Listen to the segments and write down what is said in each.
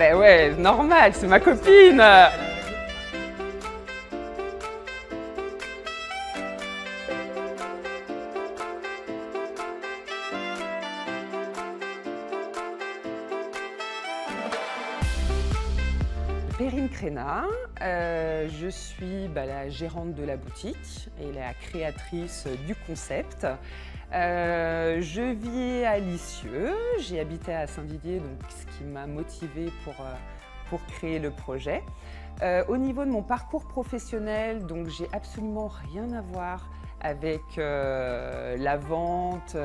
Ben ouais, normal, c'est ma copine. Perrine Crénat, je suis la gérante de la boutique et la créatrice du concept. Je vis à Lisieux, j'ai habité à Saint-Didier, donc ce qui m'a motivée pour créer le projet. Au niveau de mon parcours professionnel, donc j'ai absolument rien à voir avec la vente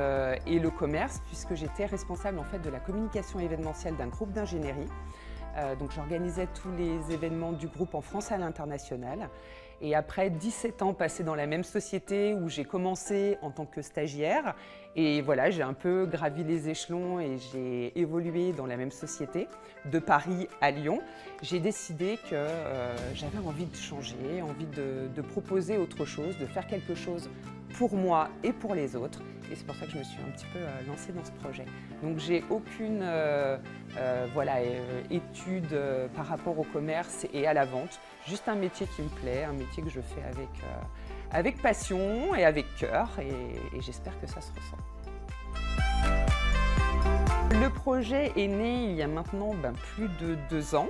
et le commerce, puisque j'étais responsable en fait de la communication événementielle d'un groupe d'ingénierie. Donc j'organisais tous les événements du groupe en France et à l'international. Et après 17 ans passés dans la même société où j'ai commencé en tant que stagiaire, et voilà, j'ai un peu gravi les échelons et j'ai évolué dans la même société, de Paris à Lyon. J'ai décidé que j'avais envie de changer, envie de proposer autre chose, de faire quelque chose pour moi et pour les autres. Et c'est pour ça que je me suis un petit peu lancée dans ce projet. Donc j'ai aucune étude par rapport au commerce et à la vente. Juste un métier qui me plaît, un métier que je fais avec passion et avec cœur. Et j'espère que ça se ressent. Le projet est né il y a maintenant plus de 2 ans,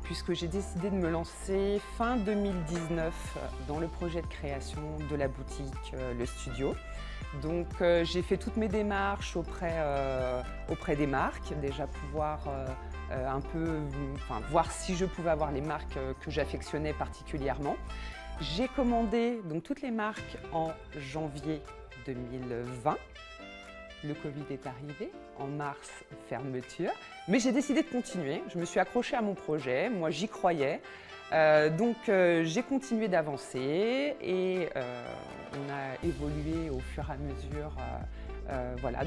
puisque j'ai décidé de me lancer fin 2019 dans le projet de création de la boutique, le studio. Donc j'ai fait toutes mes démarches auprès des marques, déjà pouvoir voir si je pouvais avoir les marques que j'affectionnais particulièrement. J'ai commandé donc toutes les marques en janvier 2020. Le Covid est arrivé, en mars, fermeture. Mais j'ai décidé de continuer, je me suis accrochée à mon projet, moi j'y croyais. Donc j'ai continué d'avancer et on a évolué au fur et à mesure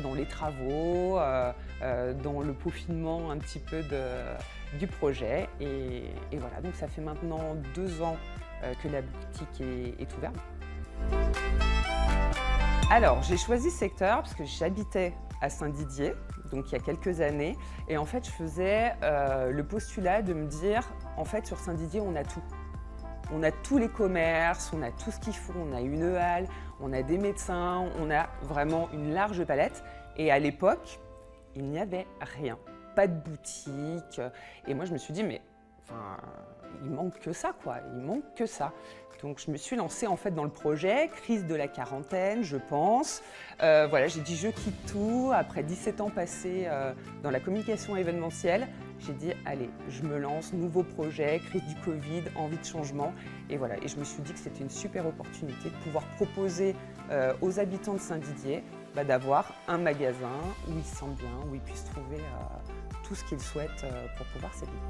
dans les travaux, dans le peaufinement un petit peu du projet. Et voilà, donc ça fait maintenant 2 ans que la boutique est ouverte. Alors, j'ai choisi ce secteur parce que j'habitais à Saint-Didier, donc il y a quelques années, et en fait je faisais le postulat de me dire, en fait sur Saint-Didier on a tout. On a tous les commerces, on a tout ce qu'il faut, on a une halle, on a des médecins, on a vraiment une large palette. Et à l'époque, il n'y avait rien, pas de boutique. Et moi je me suis dit, mais il manque que ça quoi, il manque que ça. Donc je me suis lancée en fait dans le projet, crise de la quarantaine je pense. Voilà, j'ai dit je quitte tout, après 17 ans passés dans la communication événementielle, j'ai dit allez, je me lance, nouveau projet, crise du Covid, envie de changement. Et voilà, et je me suis dit que c'était une super opportunité de pouvoir proposer aux habitants de Saint-Didier d'avoir un magasin où ils se sentent bien, où ils puissent trouver tout ce qu'ils souhaitent pour pouvoir s'habiller.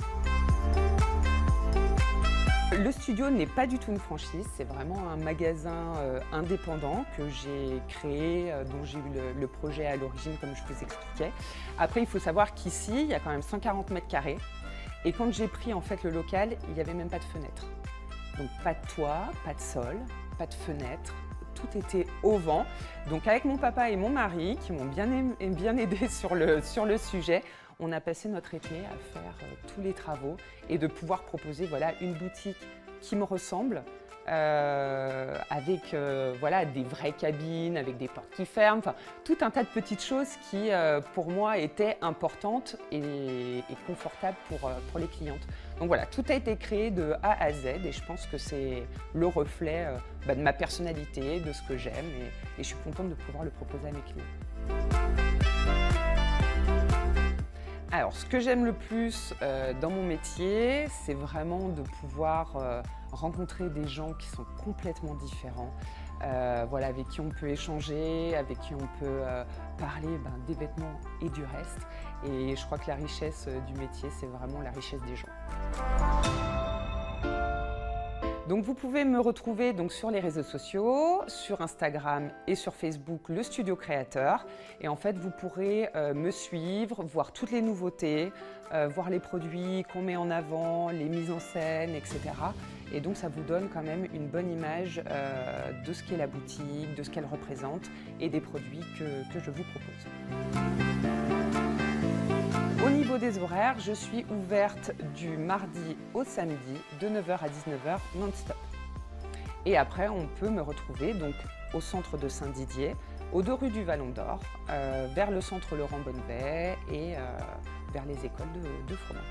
Le studio n'est pas du tout une franchise, c'est vraiment un magasin indépendant que j'ai créé, dont j'ai eu le projet à l'origine comme je vous expliquais. Après il faut savoir qu'ici il y a quand même 140 mètres carrés et quand j'ai pris en fait le local, il n'y avait même pas de fenêtre. Donc pas de toit, pas de sol, pas de fenêtre, tout était au vent. Donc avec mon papa et mon mari qui m'ont bien aidé sur le sujet, on a passé notre été à faire tous les travaux et de pouvoir proposer une boutique qui me ressemble, avec des vraies cabines, avec des portes qui ferment, tout un tas de petites choses qui pour moi étaient importantes et confortables pour les clientes. Donc voilà, tout a été créé de A à Z et je pense que c'est le reflet de ma personnalité, de ce que j'aime et je suis contente de pouvoir le proposer à mes clients. Alors, ce que j'aime le plus dans mon métier, c'est vraiment de pouvoir rencontrer des gens qui sont complètement différents, avec qui on peut échanger, avec qui on peut parler des vêtements et du reste. Et je crois que la richesse du métier, c'est vraiment la richesse des gens. Donc vous pouvez me retrouver sur les réseaux sociaux, sur Instagram et sur Facebook, le Studio Créateur. Et en fait, vous pourrez me suivre, voir toutes les nouveautés, voir les produits qu'on met en avant, les mises en scène, etc. Et donc ça vous donne quand même une bonne image de ce qu'est la boutique, de ce qu'elle représente et des produits que je vous propose. Au niveau niveau des horaires, je suis ouverte du mardi au samedi de 9 h à 19 h non-stop. Et après, on peut me retrouver donc au centre de Saint-Didier, aux 2 rues du Vallon d'Or, vers le centre Laurent Bonnevet et vers les écoles de Fromente.